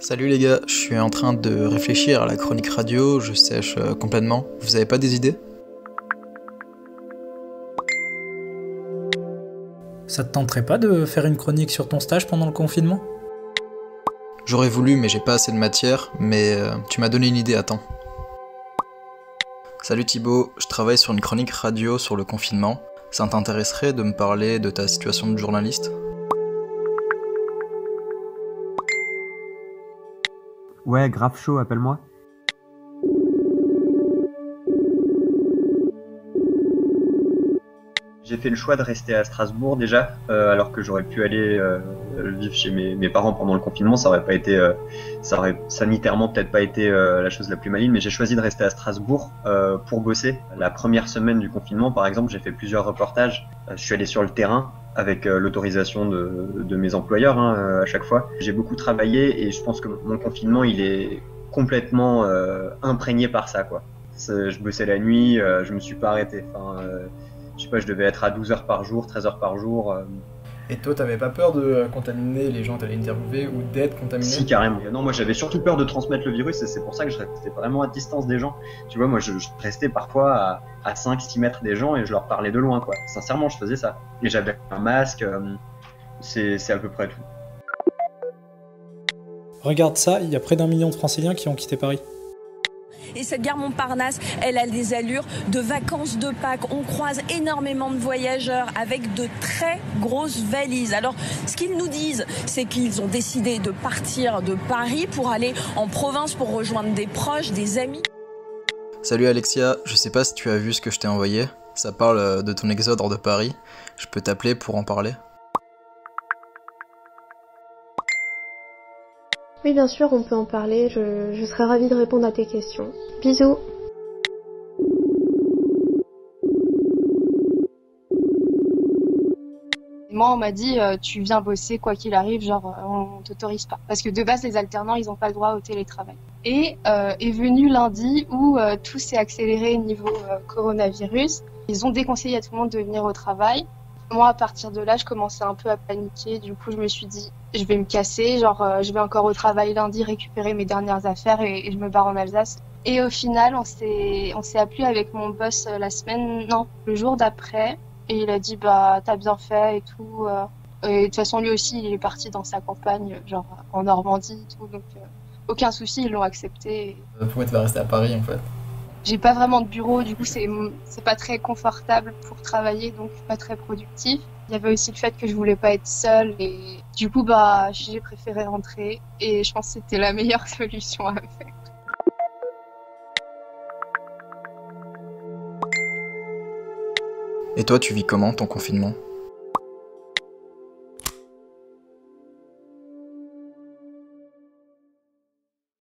Salut les gars, je suis en train de réfléchir à la chronique radio, je sèche complètement. Vous avez pas des idées? Ça te tenterait pas de faire une chronique sur ton stage pendant le confinement? J'aurais voulu mais j'ai pas assez de matière, mais tu m'as donné une idée, attends. Salut Thibaut, je travaille sur une chronique radio sur le confinement. Ça t'intéresserait de me parler de ta situation de journaliste? Ouais, grave chaud, appelle-moi. J'ai fait le choix de rester à Strasbourg déjà, alors que j'aurais pu aller vivre chez mes parents pendant le confinement. Ça aurait pas été, ça aurait sanitairement peut-être pas été la chose la plus maligne, mais j'ai choisi de rester à Strasbourg pour bosser. La première semaine du confinement, par exemple, j'ai fait plusieurs reportages. Je suis allé sur le terrain avec l'autorisation de mes employeurs à chaque fois. J'ai beaucoup travaillé et je pense que mon confinement, il est complètement imprégné par ça, quoi. Je bossais la nuit, je me suis pas arrêté. Je sais pas, je devais être à 12 heures par jour, 13 heures par jour. Et toi, t'avais pas peur de contaminer les gens que t'allais interviewer ou d'être contaminé? Si, carrément. Non, moi j'avais surtout peur de transmettre le virus et c'est pour ça que je restais vraiment à distance des gens. Tu vois, moi je restais parfois à 5-6 mètres des gens et je leur parlais de loin, quoi. Sincèrement, je faisais ça. Et j'avais un masque, c'est à peu près tout. Regarde ça, il y a près d'1 million de Franciliens qui ont quitté Paris. Et cette gare Montparnasse, elle a des allures de vacances de Pâques. On croise énormément de voyageurs avec de très grosses valises. Alors, ce qu'ils nous disent, c'est qu'ils ont décidé de partir de Paris pour aller en province pour rejoindre des proches, des amis. Salut Alexia, je sais pas si tu as vu ce que je t'ai envoyé. Ça parle de ton exode hors de Paris. Je peux t'appeler pour en parler? Oui, bien sûr, on peut en parler. Je serai ravie de répondre à tes questions. Bisous. Moi, on m'a dit, tu viens bosser quoi qu'il arrive, genre, on t'autorise pas. Parce que de base, les alternants, ils n'ont pas le droit au télétravail. Et est venu lundi où tout s'est accéléré niveau coronavirus. Ils ont déconseillé à tout le monde de venir au travail. Moi, à partir de là, je commençais un peu à paniquer. Du coup, je me suis dit, je vais me casser. Je vais encore au travail lundi récupérer mes dernières affaires et je me barre en Alsace. Et au final, on s'est appelé avec mon boss le jour d'après. Et il a dit, bah, t'as bien fait et tout. Et de toute façon, lui aussi, il est parti dans sa campagne, genre en Normandie et tout. Donc, aucun souci, ils l'ont accepté. Pourquoi tu vas rester à Paris, en fait? J'ai pas vraiment de bureau, du coup c'est pas très confortable pour travailler, donc pas très productif. Il y avait aussi le fait que je voulais pas être seule et du coup bah j'ai préféré rentrer et je pense que c'était la meilleure solution à faire. Et toi, tu vis comment ton confinement?